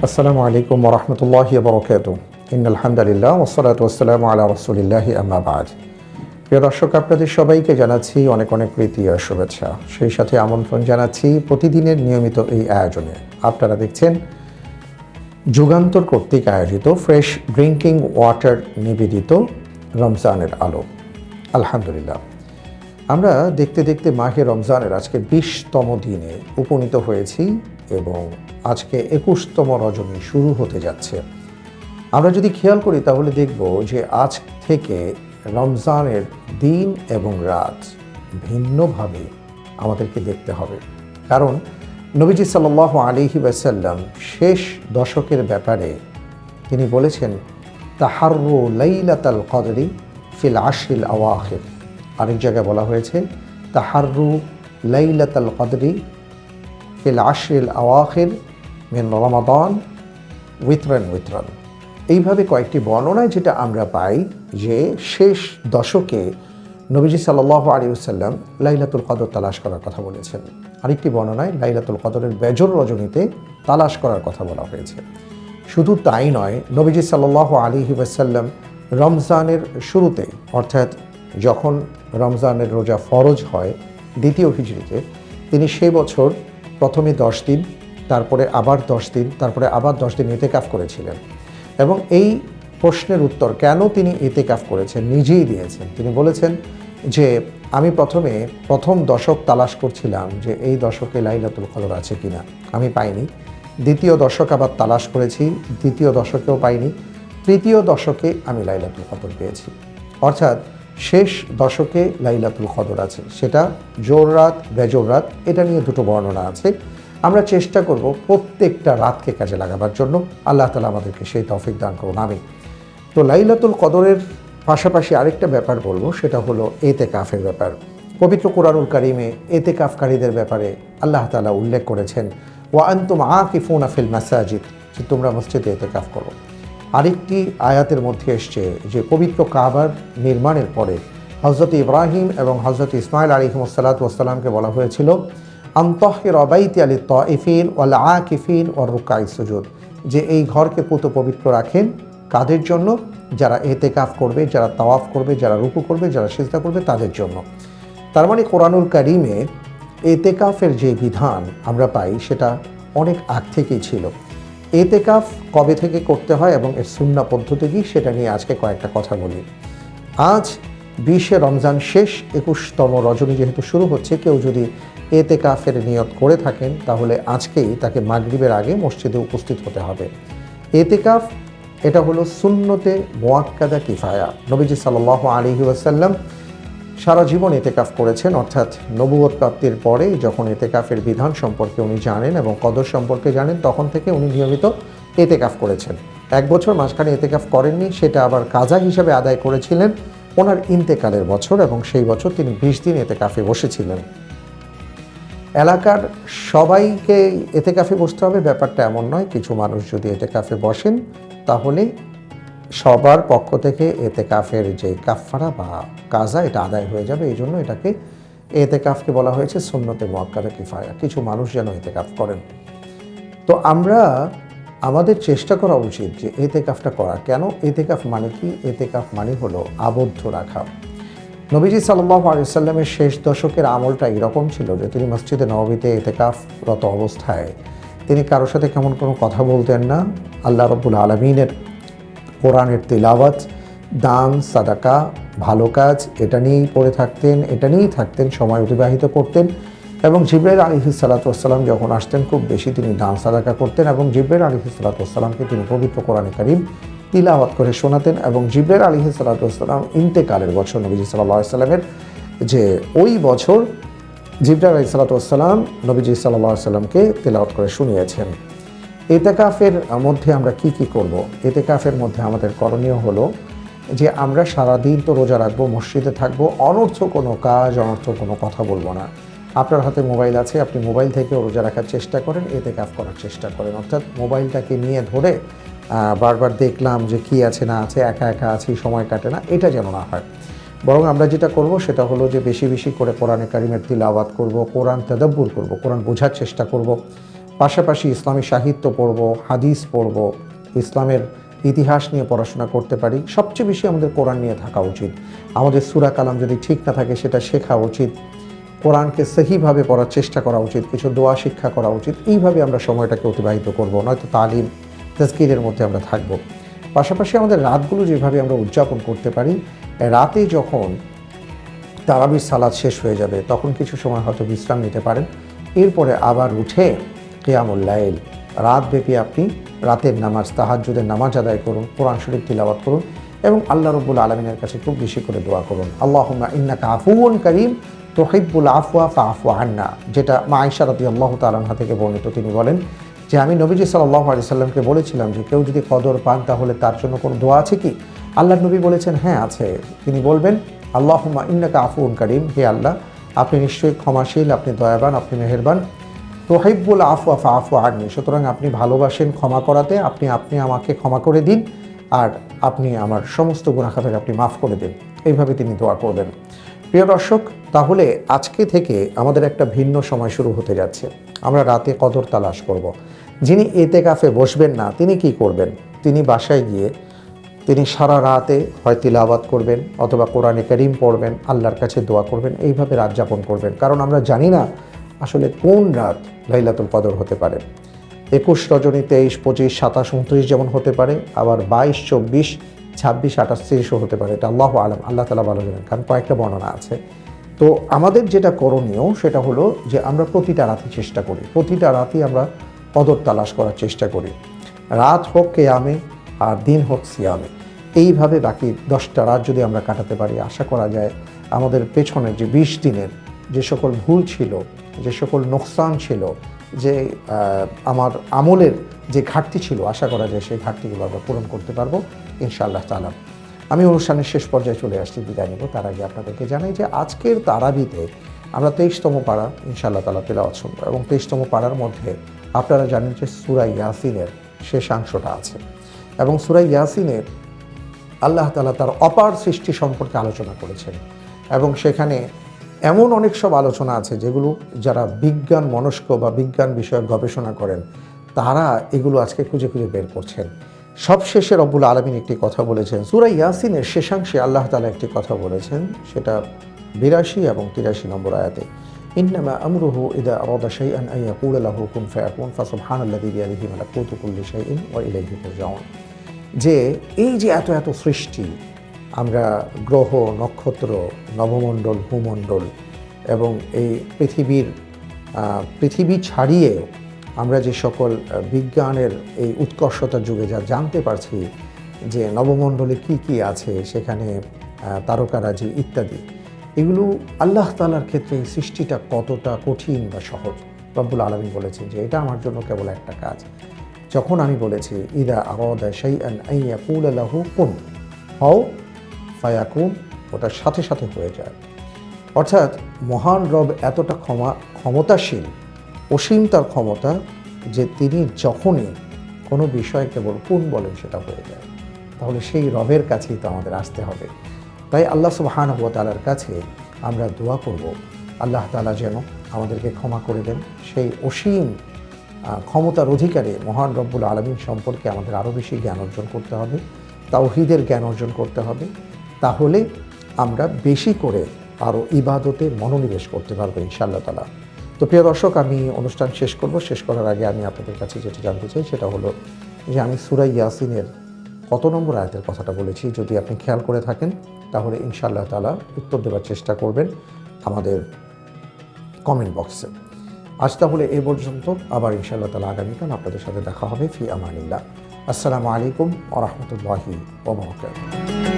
আসসালামু আলাইকুম ওয়া রাহমাতুল্লাহি ওয়া বারাকাতুহু। ইন্নাল হামদালিল্লাহ ওয়াস সালাতু ওয়াস সালামু আলা রাসূলিল্লাহি আম্মা বা'দ। প্রিয় দর্শক, আপনাদের সবাইকে জানাচ্ছি অনেক অনেক প্রীতি আর শুভেচ্ছা। সেই সাথে আমন্ত্রণ জানাচ্ছি প্রতিদিনের নিয়মিত এই আয়োজনে। আপনারা দেখছেন যুগান্তর কর্তৃক আয়োজিত ফ্রেশ ড্রিঙ্কিং ওয়াটার নিবেদিত রমজানের আলো। আলহামদুলিল্লাহ, আমরা দেখতে দেখতে মাহে রমজানের আজকে 20তম দিনে উপনীত হয়েছি এবং আজকে 21তম রজনী শুরু হতে যাচ্ছে। আমরা যদি খেয়াল করি তাহলে দেখব যে আজ থেকে রমজানের দিন এবং রাত ভিন্নভাবে আমাদেরকে দেখতে হবে। কারণ নবীজি সাল্লাল্লাহু আলাইহি ওয়াসাল্লাম শেষ দশকের ব্যাপারে তিনি বলেছেন, তাহাররু লাইলাতাল কদরি ফিল আশরিল আওয়াখির। আরেক জায়গায় বলা হয়েছে, তাহাররু লাইলাতাল কদরি ফিল আশরিল আওয়াখির মিন রমাদান উইতরান। এইভাবে কয়েকটি বর্ণনায় যেটা আমরা পাই যে শেষ দশকে নবীজি সাল্লাল্লাহু আলাইহি ওয়াসাল্লাম লাইলাতুল কদর তালাশ করার কথা বলেছেন। আরেকটি বর্ণনায় লাইলাতুল কদরের বেজর রজনীতে তালাশ করার কথা বলা হয়েছে। শুধু তাই নয়, নবীজি সাল্লাল্লাহু আলাইহি ওয়াসাল্লাম রমজানের শুরুতে, অর্থাৎ যখন রমজানের রোজা ফরজ হয় দ্বিতীয় হিজরিতে, তিনি সেই বছর প্রথমে 10 দিন, তারপরে আবার 10 দিন, তারপরে আবার 10 দিন ইতিকাফ করেছিলেন। এবং এই প্রশ্নের উত্তর কেন তিনি ইতিকাফ করেছেন নিজেই দিয়েছেন। তিনি বলেছেন যে আমি প্রথম দশক তালাশ করছিলাম যে এই দশকে লাইলাতুল কদর আছে কিনা, আমি পাইনি। দ্বিতীয় দশক আবার তালাশ করেছি, দ্বিতীয় দশকেও পাইনি। তৃতীয় দশকে আমি লাইলাতুল কদর পেয়েছি। অর্থাৎ শেষ দশকে লাইলাতুল কদর আছে, সেটা জোর রাত বেজোর রাত, এটা নিয়ে দুটো বর্ণনা আছে। আমরা চেষ্টা করব প্রত্যেকটা রাতকে কাজে লাগাবার জন্য। আল্লাহ তাআলা আমাদেরকে সেই তৌফিক দান করুন, আমিন। তো লাইলাতুল কদরের পাশাপাশি আরেকটা ব্যাপার বলবো, সেটা হলো এতেকাফের ব্যাপার। পবিত্র কোরআনুল কারীমে এতেকাফকারীদের ব্যাপারে আল্লাহ তাআলা উল্লেখ করেছেন, ওয়া আনতুম আকিফুনা ফিল মাসাজিদ, যে তোমরা মসজিদে এতেকাফ করো। আরেকটি আয়াতের মধ্যে এসছে যে পবিত্র কাবার নির্মাণের পরে হযরত ইব্রাহিম এবং হযরত ইসমাইল আলাইহিমুসসালাতু ওয়াসসালামকে বলা হয়েছিল, আনতাহিরা বাইতি লিত তাইফিন ওয়াল আকিফিন ওয়ার রুকাইস সুজুদ, যে এই ঘরকে পুত পবিত্র রাখেন কাদের জন্য? যারা এতেকাফ করবে, যারা তাওয়াফ করবে, যারা রুকু করবে, যারা সিজদা করবে, তাদের জন্য। তার মানে কোরআনুল কারীমে এতেকাফের যে বিধান আমরা পাই সেটা অনেক আগ থেকেই ছিল। এতেকাফ কবে থেকে করতে হয় এবং এর সুন্নাহ পদ্ধতি কি, সেটা নিয়ে আজকে কয়েকটা কথা বলি। আজ 20শে রমজান শেষ, 21তম রজনী যেহেতু শুরু হচ্ছে, কেউ যদি এতেকাফের নিয়ত করে থাকেন তাহলে আজকেই তাকে মাগরিবের আগে মসজিদে উপস্থিত হতে হবে। এতেকাফ এটা হলো সুন্নতে মুআক্কাদা কিফায়া। নবীজি সাল্লাল্লাহু আলাইহি ওয়াসাল্লাম সারা জীবন এতেকাফ করেছেন, অর্থাৎ নবুয়ত প্রাপ্তির পরে যখন এতেকাফের বিধান সম্পর্কে উনি জানেন এবং কদর সম্পর্কে জানেন, তখন থেকে উনি নিয়মিত এতেকাফ করেছেন। 1 বছর মাঝখানে এতেকাফ করেননি, সেটা আবার কাজা হিসাবে আদায় করেছিলেন ওনার ইন্তেকালের বছর, এবং সেই বছর তিনি 20 দিন এতেকাফে বসেছিলেন। এলাকার সবাইকে এতেকাফে বসতে হবে ব্যাপারটা এমন নয়। কিছু মানুষ যদি এতেকাফে বসেন তাহলে সবার পক্ষ থেকে এতেকাফের যে কাফারা বা কাজা এটা আদায় হয়ে যাবে। এই জন্য এটাকে এতেকাফকে বলা হয়েছে সুন্নতে মুআক্কাদা কিফায়া, কিছু মানুষ যেন এতেকাফ করেন। তো আমরা আমাদের চেষ্টা করা উচিত যে এতেকাফটা করা। কেন এতেকাফ মানে কি? এতেকাফ মানে হলো আবদ্ধ রাখা। নবীজি সাল্লাল্লাহু আলাইহি ওয়াসাল্লামের শেষ দশকের আমলটা এরকম ছিল যে তিনি মসজিদে নববীতে এতেকাফরত অবস্থায় তিনি কারোর সাথে কেমন কোনো কথা বলতেন না। আল্লাহ রাব্বুল আলামিনের কোরআনের তিলাওয়াত, দান, সাদাকা, ভালো কাজ এটা নিয়েই পড়ে থাকতেন, এটা নিয়েই থাকতেন, সময় অতিবাহিত করতেন। এবং জিবরাইল আলাইহিসসালাতু ওয়াসসালাম যখন আসতেন খুব বেশি তিনি দান সাদাকা করতেন, এবং জিবরাইল আলাইহিসসালাতু ওয়াসসালামকে তিনি পবিত্র কোরআনে কারীম তিলাওয়াত করে শোনাতেন। এবং জিবরাইল আলাইহিসসালাতু ওয়াসসালাম ইন্তেকালের বছর নবীজি সাল্লাল্লাহু আলাইহি ওয়াসাল্লামের যে ওই বছর জিবরাইল আলাইহিসসালাতু ওয়াসসালাম নবীজি সাল্লাল্লাহু আলাইহি ওয়াসাল্লামকে তিলাওয়াত করে শুনিয়েছেন। এতেকাফের মধ্যে আমরা কি করব? এতেকাফের মধ্যে আমাদের করণীয় হলো যে আমরা সারাদিন তো রোজা রাখবো, মসজিদে থাকবো, অনর্থ কোনো কাজ, অনর্থ কোনো কথা বলবো না। আপনার হাতে মোবাইল আছে, আপনি মোবাইল থেকেও রোজা রাখার চেষ্টা করেন, এতেকাফ করার চেষ্টা করেন। অর্থাৎ মোবাইলটাকে নিয়ে ধরে বারবার দেখলাম যে কি আছে না আছে, একা একা আছি, সময় কাটে না, এটা যেন না হয়। বরং আমরা যেটা করব সেটা হলো যে বেশি বেশি করে কোরআনে কারিমের তিলাওয়াত করব, কোরআন তাদাব্বুর করব, কোরআন বোঝার চেষ্টা করব। পাশাপাশি ইসলামী সাহিত্য পড়ব, হাদিস পড়ব, ইসলামের ইতিহাস নিয়ে পড়াশোনা করতে পারি। সবচেয়ে বেশি আমাদের কোরআন নিয়ে থাকা উচিত। আমাদের সূরা কালাম যদি ঠিক না থাকে সেটা শেখা উচিত, কোরআনকে সহিভাবে পড়ার চেষ্টা করা উচিত, কিছু দোয়া শিক্ষা করা উচিত। এইভাবে আমরা সময়টাকে অতিবাহিত করব, নয়তো তালিম তাজকিরের মধ্যে আমরা থাকব। পাশাপাশি আমাদের রাতগুলো যেভাবে আমরা উদযাপন করতে পারি, রাতে যখন তারাবির সালাত শেষ হয়ে যাবে তখন কিছু সময় হয়তো বিশ্রাম নিতে পারেন, এরপরে আবার উঠে কিয়ামুল লাইল, রাতব্যাপী আপনি রাতের নামাজ, তাহাজ্জুদের নামাজ আদায় করুন, কোরআন শরীফ তিলাওয়াত করুন এবং আল্লাহ রাব্বুল আলামিনের কাছে খুব বেশি করে দোয়া করুন। আল্লাহুম্মা ইন্নাকা আফুউন কারীম তুহিব্বুল আফওয়া ফাআফু আন্না, যেটা মা আয়েশা রাদিয়াল্লাহু তাআলা আনহা থেকে বর্ণিত। তিনি বলেন যে আমি নবীজি সাল্লাল্লাহু আলাইহি সাল্লামকে বলেছিলাম যে কেউ যদি কদর পান তাহলে তার জন্য কোনো দোয়া আছে কি? আল্লাহর নবী বলেছেন হ্যাঁ আছে। তিনি বলবেন আল্লাহুম্মা ইন্নাকা আফুউন কারীম, হে আল্লাহ আপনি নিশ্চয়ই ক্ষমাশীল, আপনি দয়াবান, আপনি মেহেরবান। তুহিব্বুল আফওয়া ফাআফু আন্নি, সুতরাং আপনি ভালোবাসেন ক্ষমা করাতে, আপনি আমাকে ক্ষমা করে দিন আর আপনি আমার সমস্ত গুনাহ খাতাকে আপনি মাফ করে দিন। এইভাবে তিনি দোয়া করবেন। প্রিয় দর্শক, তাহলে আজকে থেকে আমাদের একটা ভিন্ন সময় শুরু হতে যাচ্ছে। আমরা রাতে কদর তালাশ করব। যিনি ইতিকাফে বসবেন না তিনি কি করবেন? তিনি বাসায় গিয়ে তিনি সারা রাতে হয় তিলাওয়াত করবেন অথবা কোরআনে কারীম পড়বেন, আল্লাহর কাছে দোয়া করবেন, এইভাবে রাত যাপন করবেন। কারণ আমরা জানি না আসলে কোন রাত লাইলাতুল কদর হতে পারে। 21 রজনী, 23, 25, 27, 29 যেমন হতে পারে, আবার 22, 24, 26, 28, 30ও হতে পারে। এটা আল্লাহু আলাম, আল্লাহ তাআলা ভালো জানেন, কারণ কয়েকটা বর্ণনা আছে। তো আমাদের যেটা করণীয় সেটা হলো যে আমরা প্রতিটা রাতই চেষ্টা করি, প্রতিটা রাতই আমরা কদর তালাশ করার চেষ্টা করি। রাত হোক কিয়ামে আর দিন হোক সিয়ামে, এইভাবে বাকি 10টা রাত যদি আমরা কাটাতে পারি, আশা করা যায় আমাদের পেছনের যে 20 দিনের যে সকল ভুল ছিল, যে সকল নোকসান ছিল, যে আমার আমলের যে ঘাটতি ছিল, আশা করা যায় সেই ঘাটতিগুলো আমরা পূরণ করতে পারবো ইনশাআল্লাহ তাআলা। আমি অনুষ্ঠানের শেষ পর্যায়ে চলে আসছি, বিদায় নেব। তার আগে আপনাদেরকে জানাই যে আজকের তারাবিতে আমরা 23তম পারা ইনশাআল্লাহ তাআলা তেলাওয়াত শুনবো এবং 23তম পারার মধ্যে আপনারা জানেন যে সূরা ইয়াসিনের শেষাংশটা আছে এবং সূরা ইয়াসিনের আল্লাহ তাআলা তার অপার সৃষ্টি সম্পর্কে আলোচনা করেছেন এবং সেখানে এমন অনেক সব আলোচনা আছে যেগুলো যারা বিজ্ঞান মনস্ক বা বিজ্ঞান বিষয়ক গবেষণা করেন তারা এগুলো আজকে খুঁজে খুঁজে বের করছেন। সবশেষে রব্বুল আলামিন একটি কথা বলেছেন, সূরা ইয়াসিনের শেষাংশে আল্লাহ তাআলা একটি কথা বলেছেন, সেটা 82 এবং 83 নম্বর আয়াতে, ইন্নামা আমরুহু ইযা আরাদা শাইআন আন ইয়াকুলা লাহু কুন ফায়াকুন ফাসুবহানাল্লাযী বিয়াদিহি মালাকুতু কুল্লি শাইইন ওয়া ইলাইহি তুরজাউন। যে এই যে এত এত সৃষ্টি, আমরা গ্রহ, নক্ষত্র, নবমণ্ডল, ভূমণ্ডল এবং এই পৃথিবী ছাড়িয়ে আমরা যে সকল বিজ্ঞানের এই উৎকর্ষতার যুগে যা জানতে পারছি যে নবমণ্ডলে কি কি আছে, সেখানে তারকারাজি ইত্যাদি, এগুলো আল্লাহ তাআলার ক্ষেত্রে এই সৃষ্টিটা কতটা কঠিন বা সহজ। রব্বুল আলামিন বলেছেন যে এটা আমার জন্য কেবল একটা কাজ। যখন আমি বলেছি ইদা আরাদা শাইআন আন ইয়াকুলা লাহু কুন হও ফায়াকুন, ওটার সাথে সাথে হয়ে যায়। অর্থাৎ মহান রব এতটা ক্ষমতাশীল, অসীম তার ক্ষমতা, যে তিনি যখনই কোনো বিষয় কেবল কুন বলেন সেটা হয়ে যায়। তাহলে সেই রবের কাছেই তো আমাদের আসতে হবে। তাই আল্লাহ সুবহানাহু ওয়া তাআলার কাছে আমরা দোয়া করব, আল্লাহ তাআলা যেন আমাদেরকে ক্ষমা করে দেন। সেই অসীম ক্ষমতার অধিকারে মহান রব্বুল আলামিন সম্পর্কে আমাদের আরও বেশি জ্ঞান অর্জন করতে হবে, তাওহীদের জ্ঞান অর্জন করতে হবে। তাহলে আমরা বেশি করে আরও ইবাদতে মনোনিবেশ করতে পারবো ইনশাআল্লাহ তাআলা। তো প্রিয় দর্শক, আমি অনুষ্ঠান শেষ করব। শেষ করার আগে আমি আপনাদের কাছে যেটা জানতে চাই সেটা হলো যে আমি সূরা ইয়াসিনের কত নম্বর আয়াতের কথাটা বলেছি। যদি আপনি খেয়াল করে থাকেন তাহলে ইনশাআল্লাহ তাআলা উত্তর দেওয়ার চেষ্টা করবেন আমাদের কমেন্ট বক্সে। আজ তাহলে এই পর্যন্ত, আবার ইনশাআল্লাহ তাআলা আগামীকাল আপনাদের সাথে দেখা হবে। ফি আমানিল্লাহ। আসসালামু আলাইকুম ওয়া রাহমাতুল্লাহি ওয়া বারাকাতুহু।